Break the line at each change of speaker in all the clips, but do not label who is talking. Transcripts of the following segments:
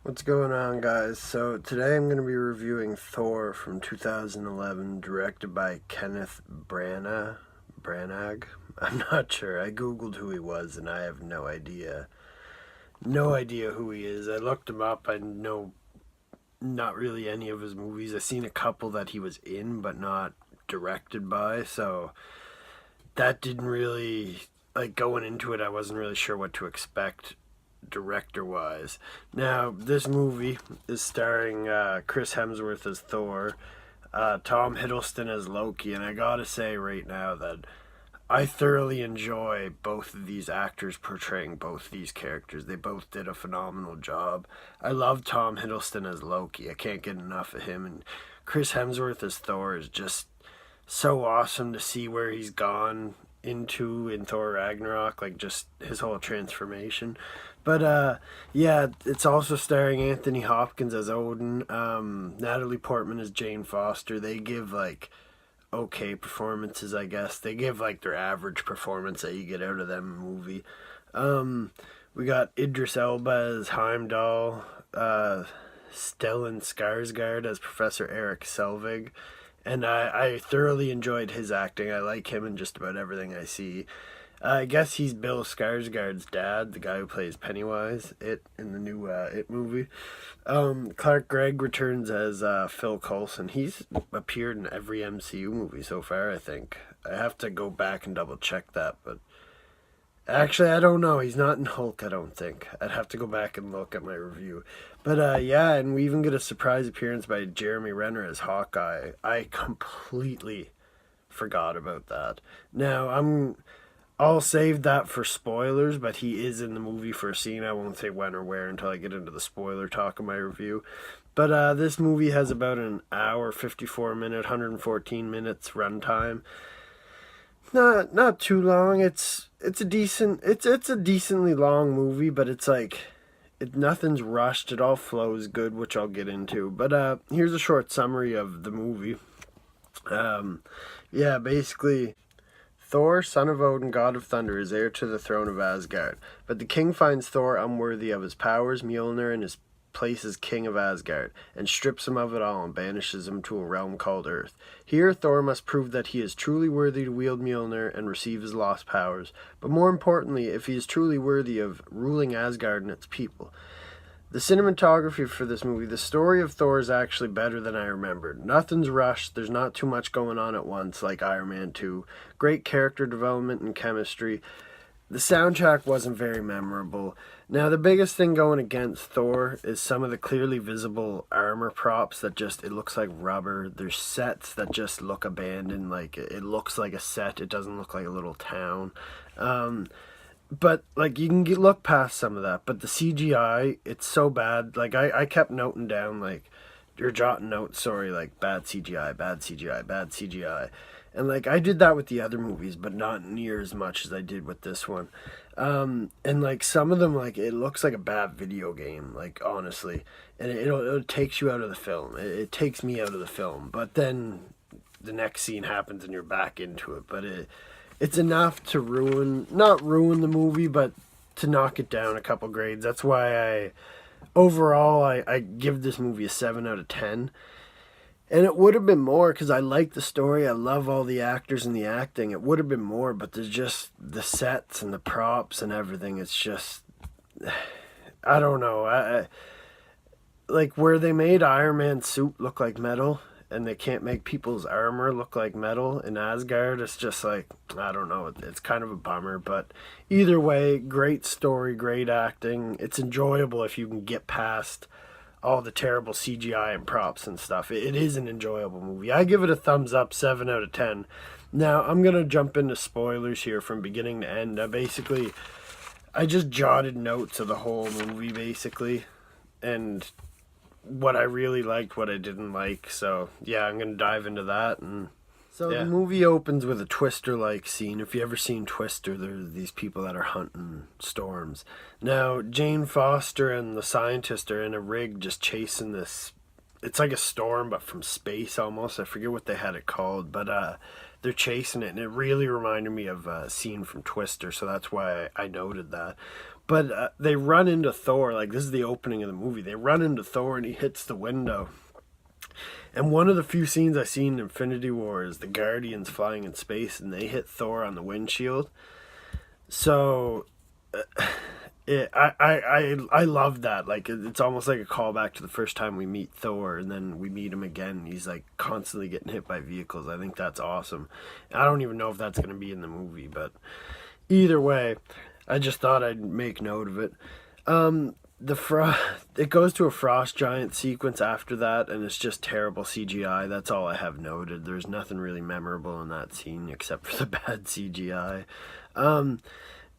What's going on, guys? So today I'm going to be reviewing Thor from 2011, directed by Kenneth Branagh. I'm not sure. I googled who he was and I have no idea. No idea who he is. I looked him up. I know not really any of his movies. I've seen a couple that he was in but not directed by, so that didn't really, like, going into it I wasn't really sure what to expect director wise. Now, this movie is starring Chris Hemsworth as Thor, Tom Hiddleston as Loki, and I gotta say right now that I thoroughly enjoy both of these actors portraying both these characters. They both did a phenomenal job. I love Tom Hiddleston as Loki. I can't get enough of him, and Chris Hemsworth as Thor is just so awesome to see where he's gone into in Thor Ragnarok, like just his whole transformation. But yeah, it's also starring Anthony Hopkins as Odin, Natalie Portman as Jane Foster. They give like okay performances, I guess. They give like their average performance that you get out of them movie. Um, we got Idris Elba as Heimdall, Stellan Skarsgård as Professor Eric Selvig, and I thoroughly enjoyed his acting. I like him in just about everything I see. I guess he's Bill Skarsgård's dad, the guy who plays Pennywise in the new It movie. Clark Gregg returns as Phil Coulson. He's appeared in every MCU movie so far, I think. I have to go back and double check that, but actually, I don't know. He's not in Hulk, I don't think. I'd have to go back and look at my review. But yeah, and we even get a surprise appearance by Jeremy Renner as Hawkeye. I completely forgot about that. Now, I'll save that for spoilers, but he is in the movie for a scene. I won't say when or where until I get into the spoiler talk of my review. But this movie has about an hour, 54 minute, 114 minutes runtime. Not too long. It's a decently long movie, but it's like nothing's rushed. It all flows good, which I'll get into. But here's a short summary of the movie. Um, yeah, basically, Thor, son of Odin, god of thunder, is heir to the throne of Asgard. But the king finds Thor unworthy of his powers, Mjolnir, and his place as king of Asgard, and strips him of it all and banishes him to a realm called Earth. Here, Thor must prove that he is truly worthy to wield Mjolnir and receive his lost powers, but more importantly, if he is truly worthy of ruling Asgard and its people. The cinematography for this movie, the story of Thor is actually better than I remembered. Nothing's rushed, there's not too much going on at once like Iron Man 2. Great character development and chemistry. The soundtrack wasn't very memorable. Now, the biggest thing going against Thor is some of the clearly visible armor props that just, it looks like rubber. There's sets that just look abandoned, like it looks like a set, it doesn't look like a little town. But like you can look past some of that, but the CGI, it's so bad. Like I kept noting down, like, or jotting notes, sorry, like bad CGI, bad CGI, bad CGI. And like I did that with the other movies, but not near as much as I did with this one. And like some of them, like it looks like a bad video game, like honestly, and it takes you out of the film. It takes me out of the film, but then the next scene happens and you're back into it. But it's enough to not ruin the movie, but to knock it down a couple grades. That's why I give this movie a 7 out of 10. And it would have been more because I like the story. I love all the actors and the acting. It would have been more, but there's just the sets and the props and everything. It's just, I don't know. Like where they made Iron Man's suit look like metal and they can't make people's armor look like metal in Asgard. It's just like, I don't know. It's kind of a bummer, but either way, great story, great acting. It's enjoyable if you can get past all the terrible CGI and props and stuff. It is an enjoyable movie. I give it a thumbs up, 7 out of 10. Now, I'm going to jump into spoilers here from beginning to end. I just jotted notes of the whole movie, basically, and what I really liked, what I didn't like. So, yeah, I'm going to dive into that. And so yeah. The movie opens with a Twister-like scene. If you ever seen Twister, there's these people that are hunting storms. Now, Jane Foster and the scientist are in a rig just chasing this. It's like a storm, but from space almost. I forget what they had it called, but they're chasing it, and it really reminded me of a scene from Twister, so that's why I noted that. But they run into Thor, like this is the opening of the movie. They run into Thor, and he hits the window. And one of the few scenes I seen in Infinity War is the Guardians flying in space, and they hit Thor on the windshield. So, I love that. Like, it's almost like a callback to the first time we meet Thor, and then we meet him again, and he's like constantly getting hit by vehicles. I think that's awesome. I don't even know if that's going to be in the movie, but either way, I just thought I'd make note of it. It goes to a frost giant sequence after that, and it's just terrible CGI. That's all I have noted. There's nothing really memorable in that scene except for the bad CGI.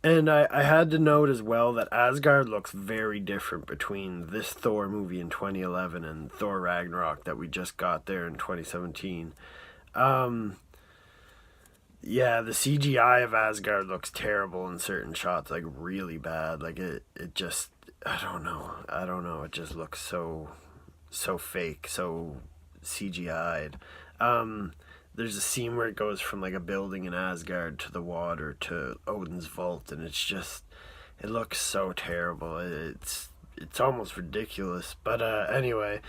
And I had to note as well that Asgard looks very different between this Thor movie in 2011 and Thor Ragnarok that we just got there in 2017. Yeah, the CGI of Asgard looks terrible in certain shots, like really bad. Like it just, I don't know. It just looks so fake, so CGI'd. There's a scene where it goes from like a building in Asgard to the water to Odin's vault, and it looks so terrible. It's almost ridiculous. But anyway,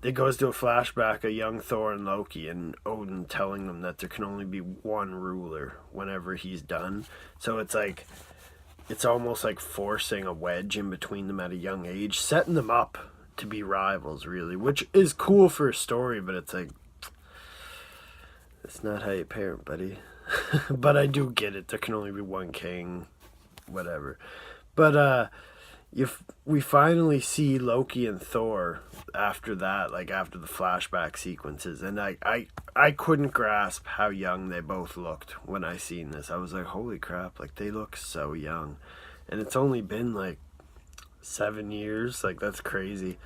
it goes to a flashback of young Thor and Loki, and Odin telling them that there can only be one ruler whenever he's done. So it's almost like forcing a wedge in between them at a young age, setting them up to be rivals, really, which is cool for a story, but it's like, it's not how you parent, buddy. But I do get it. There can only be one king, whatever. But we finally see Loki and Thor after that, like after the flashback sequences, and I couldn't grasp how young they both looked when I seen this. I was like, holy crap, like they look so young. And it's only been like 7 years, like that's crazy.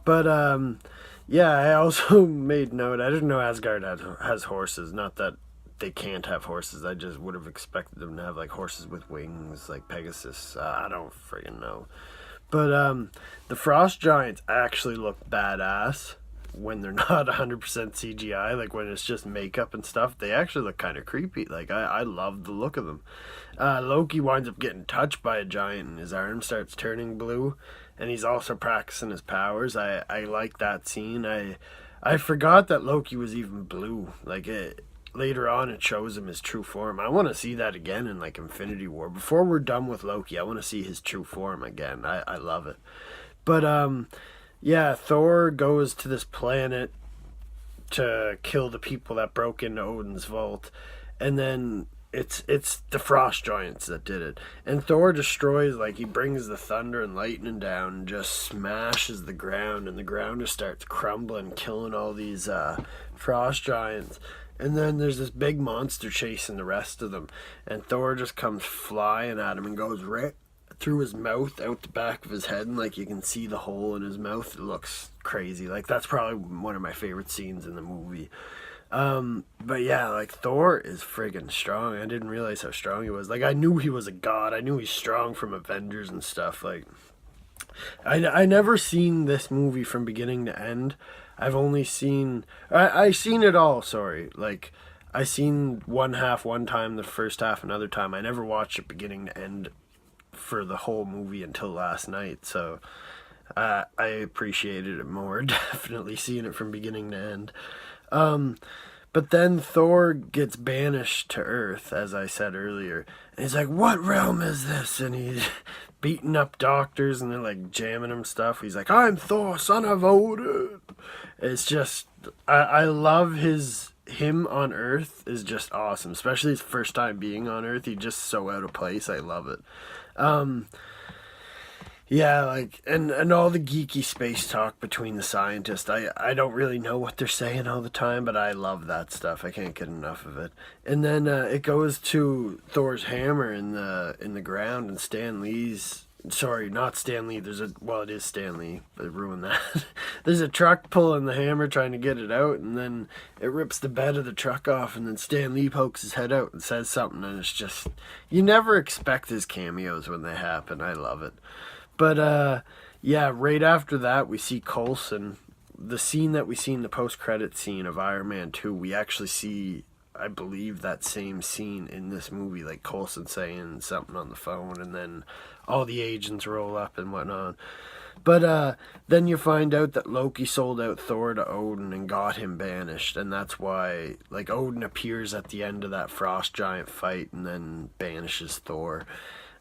But yeah, I also made note, I didn't know Asgard has horses. Not that they can't have horses, I just would have expected them to have like horses with wings, like Pegasus. I don't friggin' know. But the frost giants actually look badass when they're not 100% CGI. Like when it's just makeup and stuff, they actually look kind of creepy. Like I love the look of them. Loki winds up getting touched by a giant, and his arm starts turning blue, and he's also practicing his powers. I like that scene. I forgot that Loki was even blue. Like later on it shows him his true form. I want to see that again in like Infinity War. Before we're done with Loki, I want to see his true form again. I love it. But yeah, Thor goes to this planet to kill the people that broke into Odin's vault, and then it's the frost giants that did it. And Thor destroys, like he brings the thunder and lightning down and just smashes the ground, and the ground just starts crumbling, killing all these frost giants. And then there's this big monster chasing the rest of them, and Thor just comes flying at him and goes right through his mouth, out the back of his head, and like you can see the hole in his mouth. It looks crazy. Like that's probably one of my favorite scenes in the movie. But yeah, like Thor is friggin' strong. I didn't realize how strong he was. Like I knew he was a god. I knew he's strong from Avengers and stuff. Like I never seen this movie from beginning to end. I've only seen I seen it all, sorry. Like I seen one half one time, the first half another time. I never watched it beginning to end for the whole movie until last night, so I appreciated it more. Definitely seeing it from beginning to end. But then Thor gets banished to Earth, as I said earlier, and he's like, what realm is this? And he's beating up doctors, and they're like jamming him stuff. He's like, I'm Thor, son of Odin. It's just I love him on Earth is just awesome, especially his first time being on Earth. He's just so out of place. I love it. Yeah, like, and all the geeky space talk between the scientists. I don't really know what they're saying all the time, but I love that stuff. I can't get enough of it. And then it goes to Thor's hammer in the ground, and Stan Lee's. Sorry, not Stan Lee. It is Stan Lee, but I ruined that. There's a truck pulling the hammer trying to get it out, and then it rips the bed of the truck off, and then Stan Lee pokes his head out and says something, and it's just, you never expect his cameos when they happen. I love it. But yeah, right after that we see Coulson. The scene that we see in the post-credit scene of Iron Man 2, we actually see I believe, that same scene in this movie, like Coulson saying something on the phone, and then all the agents roll up and whatnot. But then you find out that Loki sold out Thor to Odin and got him banished, and that's why, like, Odin appears at the end of that frost giant fight and then banishes Thor.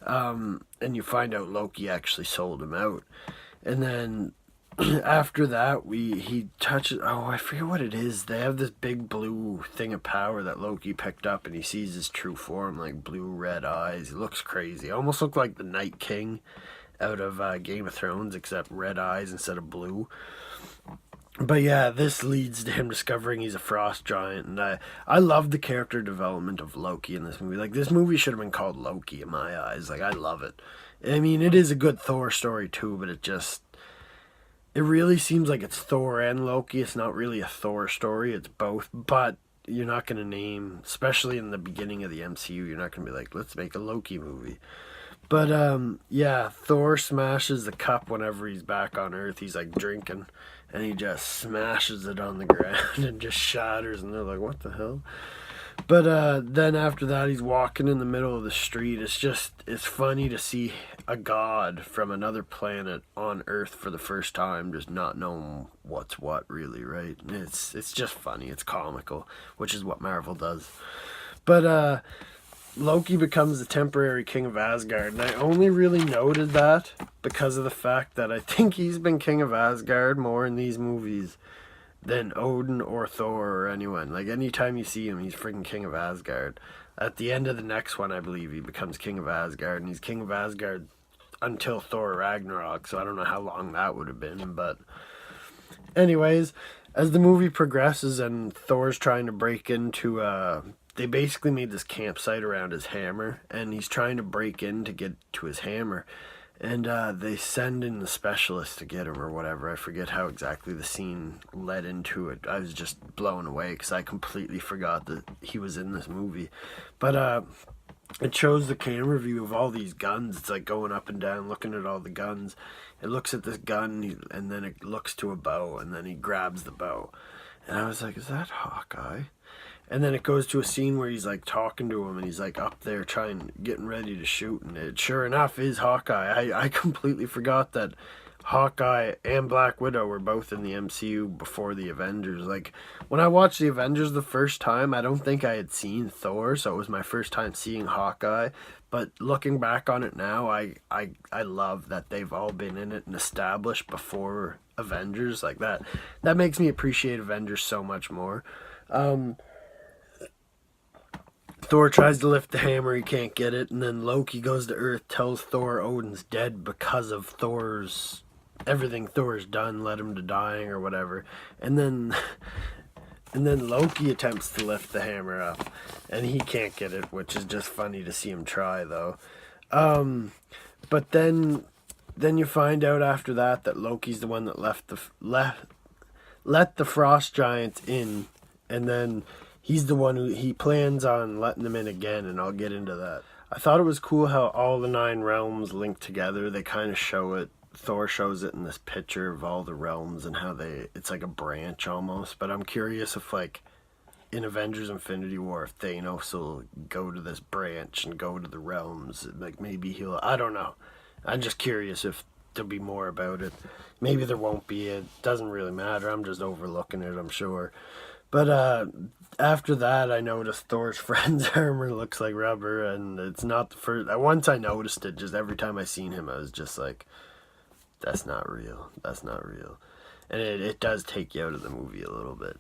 And you find out Loki actually sold him out. And then after that, he touches, oh, I forget what it is. They have this big blue thing of power that Loki picked up, and he sees his true form, like blue red eyes. He looks crazy. Almost looked like the Night King out of Game of Thrones, except red eyes instead of blue. But yeah, this leads to him discovering he's a frost giant, and I love the character development of Loki in this movie. Like, this movie should have been called Loki in my eyes. Like, I love it. I mean, it is a good Thor story too, but it really seems like it's Thor and Loki. It's not really a Thor story, it's both. But you're not going to name, especially in the beginning of the MCU, you're not going to be like, let's make a Loki movie. But yeah, Thor smashes the cup whenever he's back on Earth. He's like drinking, and he just smashes it on the ground and just shatters, and they're like, what the hell? But then after that, he's walking in the middle of the street. It's funny to see a god from another planet on Earth for the first time, just not knowing what's what, really, right? It's just funny. It's comical, which is what Marvel does. But Loki becomes the temporary king of Asgard, and I only really noted that because of the fact that I think he's been king of Asgard more in these movies than Odin or Thor or anyone. Like, anytime you see him, he's freaking king of Asgard. At the end of the next one, I believe, he becomes king of Asgard, and he's king of Asgard until Thor Ragnarok, so I don't know how long that would have been, but anyways, as the movie progresses and Thor's trying to break into they basically made this campsite around his hammer, and he's trying to break in to get to his hammer, and they send in the specialist to get him or whatever. I forget how exactly the scene led into it. I was just blown away because I completely forgot that he was in this movie. But it shows the camera view of all these guns. It's like going up and down, looking at all the guns. It looks at this gun, and then it looks to a bow, and then he grabs the bow. And I was like, is that Hawkeye? And then it goes to a scene where he's like talking to him, and he's like up there getting ready to shoot, and it sure enough is Hawkeye. I completely forgot that Hawkeye and Black Widow were both in the MCU before the Avengers. Like, when I watched the Avengers the first time, I don't think I had seen Thor, so it was my first time seeing Hawkeye. But looking back on it now, I love that they've all been in it and established before Avengers. Like, that makes me appreciate Avengers so much more. Thor tries to lift the hammer, he can't get it, and then Loki goes to Earth, tells Thor Odin's dead because of everything Thor's done, led him to dying or whatever. And then Loki attempts to lift the hammer up, and he can't get it, which is just funny to see him try, though. But then you find out after that Loki's the one that let the frost giants in, and then he's the one who he plans on letting them in again, and I'll get into that. I thought it was cool how all the 9 realms link together. They kind of show it. Thor shows it in this picture of all the realms and how it's like a branch almost. But I'm curious if, like, in Avengers Infinity War, if Thanos will go to this branch and go to the realms. Like, maybe I don't know. I'm just curious if there'll be more about it. Maybe there won't be. It doesn't really matter. I'm just overlooking it, I'm sure. But after that, I noticed Thor's friend's armor looks like rubber, and it's not the first. Once I noticed it, just every time I seen him, I was just like, that's not real. That's not real. And it does take you out of the movie a little bit.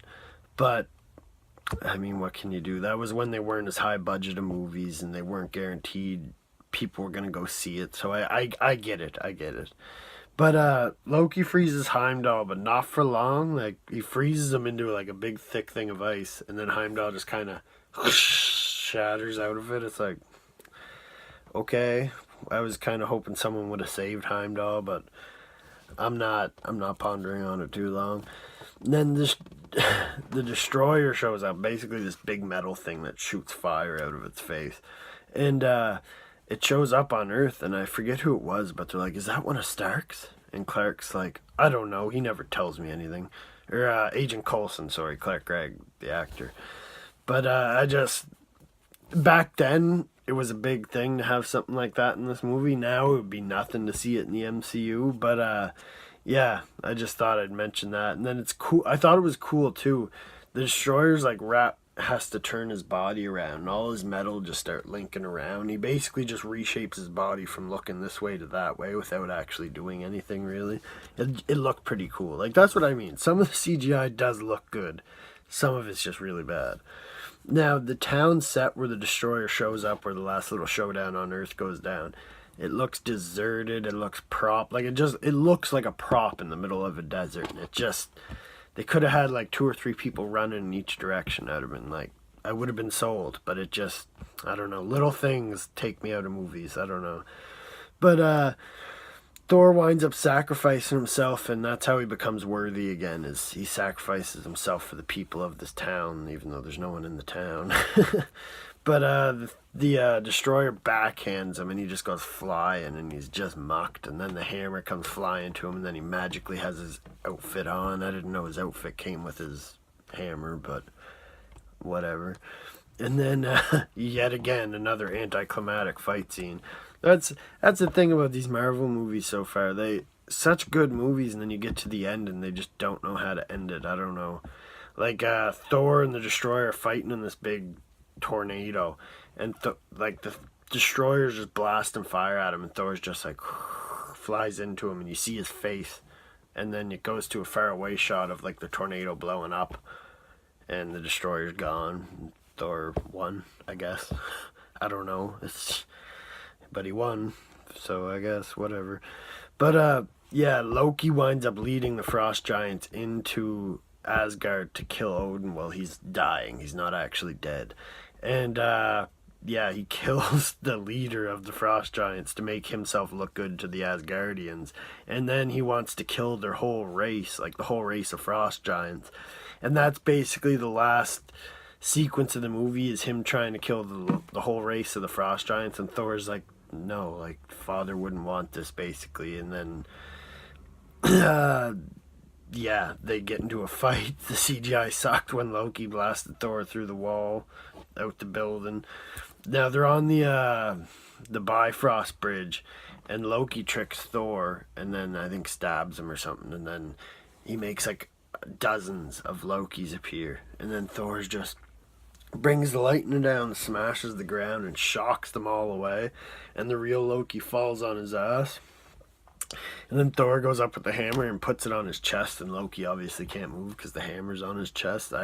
But, I mean, what can you do? That was when they weren't as high budget of movies, and they weren't guaranteed people were going to go see it. So I get it. I get it. But Loki freezes Heimdall, but not for long. Like, he freezes him into like a big thick thing of ice, and then Heimdall just kind of shatters out of it. It's like, okay, I was kind of hoping someone would have saved Heimdall, but I'm not pondering on it too long. And then the Destroyer shows up, basically this big metal thing that shoots fire out of its face, and it shows up on Earth, and I forget who it was, but they're like, is that one of Stark's? And Clark's like, I don't know, he never tells me anything. Or Agent Coulson, sorry, Clark Gregg, the actor. But back then, it was a big thing to have something like that in this movie. Now it would be nothing to see it in the MCU. But yeah, I just thought I'd mention that. And then it's cool. I thought it was cool too. The Destroyer's like has to turn his body around, and all his metal just start linking around. He basically just reshapes his body from looking this way to that way without actually doing anything really. It looked pretty cool. Like, that's what I mean. Some of the CGI does look good. Some of it's just really bad. Now, the town set where the Destroyer shows up, where the last little showdown on Earth goes down, it looks deserted. It looks it looks like a prop in the middle of a desert. And they could have had like 2 or 3 people running in each direction. I'd have been like, I would have been sold. But I don't know. Little things take me out of movies. I don't know. But Thor winds up sacrificing himself, and that's how he becomes worthy again, is he sacrifices himself for the people of this town, even though there's no one in the town. But the Destroyer backhands him, and he just goes flying, and he's just mucked, and then the hammer comes flying to him, and then he magically has his outfit on. I didn't know his outfit came with his hammer, but whatever. And then yet again, another anticlimactic fight scene. That's the thing about these Marvel movies so far. They such good movies, and then you get to the end and they just don't know how to end it. I don't know. Like Thor and the Destroyer are fighting in this big tornado, and like the Destroyer's just blasting fire at him, and Thor's just like flies into him, and you see his face, and then it goes to a faraway shot of like the tornado blowing up, and the Destroyer's gone. Thor won, I guess. I don't know. But he won, so I guess whatever. But yeah, Loki winds up leading the Frost Giants into Asgard to kill Odin while he's dying. He's not actually dead. And yeah, he kills the leader of the Frost Giants to make himself look good to the Asgardians. And then he wants to kill their whole race, like the whole race of Frost Giants. And that's basically the last sequence of the movie, is him trying to kill the whole race of the Frost Giants, and Thor's like, no, like, father wouldn't want this, basically. And then yeah, they get into a fight. The CGI sucked when Loki blasted Thor through the wall out the building. Now they're on the Bifrost Bridge, and Loki tricks Thor, and then I think stabs him or something, and then he makes like dozens of Lokis appear, and then Thor's just brings the lightning down, smashes the ground, and shocks them all away, and the real Loki falls on his ass. And then Thor goes up with the hammer and puts it on his chest, and Loki obviously can't move because the hammer's on his chest.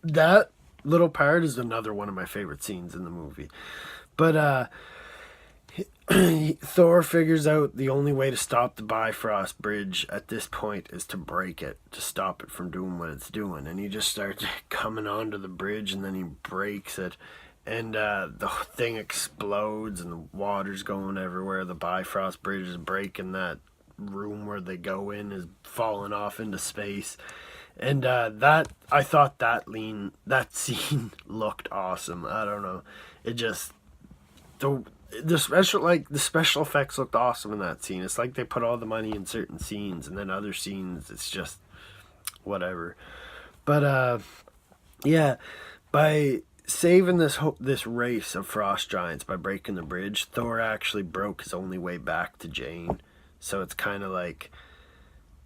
That little part is another one of my favorite scenes in the movie. But Thor figures out the only way to stop the Bifrost Bridge at this point is to break it, to stop it from doing what it's doing. And he just starts coming onto the bridge, and then he breaks it. And the thing explodes, and the water's going everywhere. The Bifrost Bridge is breaking. That room where they go in is falling off into space. And I thought that scene looked awesome. I don't know. It just... The special effects looked awesome in that scene. It's like they put all the money in certain scenes, and then other scenes it's just whatever. But yeah, by saving this race of Frost Giants by breaking the bridge, Thor actually broke his only way back to Jane. So it's kind of like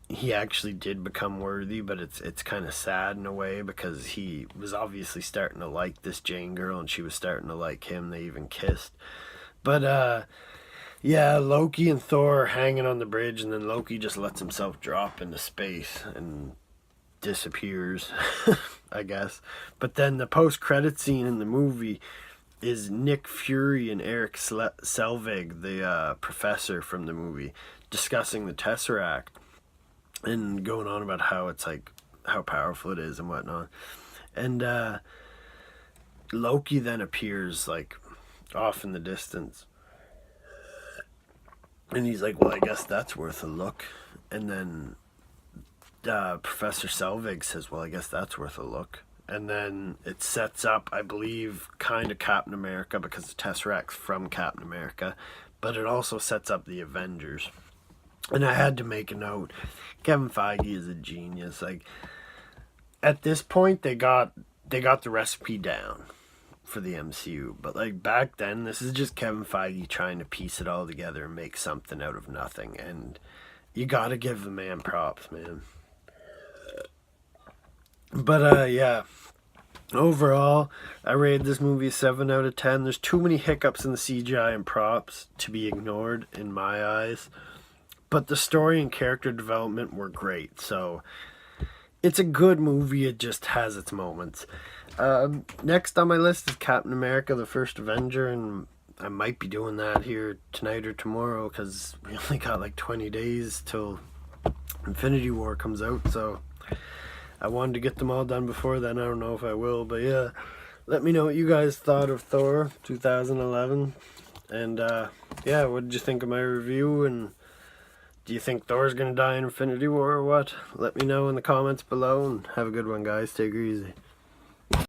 he actually did become worthy, but it's kind of sad in a way, because he was obviously starting to like this Jane girl, and she was starting to like him. They even kissed. But yeah, Loki and Thor are hanging on the bridge, and then Loki just lets himself drop into space and disappears, I guess. But then the post-credit scene in the movie is Nick Fury and Eric Selvig, the professor from the movie, discussing the Tesseract and going on about how it's like, how powerful it is and whatnot. And Loki then appears like off in the distance, and he's like, well, I guess that's worth a look. And then Professor Selvig says, well, I guess that's worth a look. And then it sets up, I believe, kind of Captain America, because the Tesseract's from Captain America, but it also sets up the Avengers. And I had to make a note. Kevin Feige is a genius. Like, at this point, they got they got the recipe down for the MCU. But like back then, this is just Kevin Feige trying to piece it all together and make something out of nothing. And you gotta give the man props, man. But yeah. Overall, I rated this movie a 7 out of 10. There's too many hiccups in the CGI and props to be ignored in my eyes. But the story and character development were great. So, it's a good movie. It just has its moments. Next on my list is Captain America, the First Avenger. And I might be doing that here tonight or tomorrow. Because we only got like 20 days till Infinity War comes out. So I wanted to get them all done before then. I don't know if I will, but yeah. Let me know what you guys thought of Thor 2011. And yeah, what did you think of my review? And do you think Thor's gonna die in Infinity War or what? Let me know in the comments below, and have a good one, guys. Take it easy.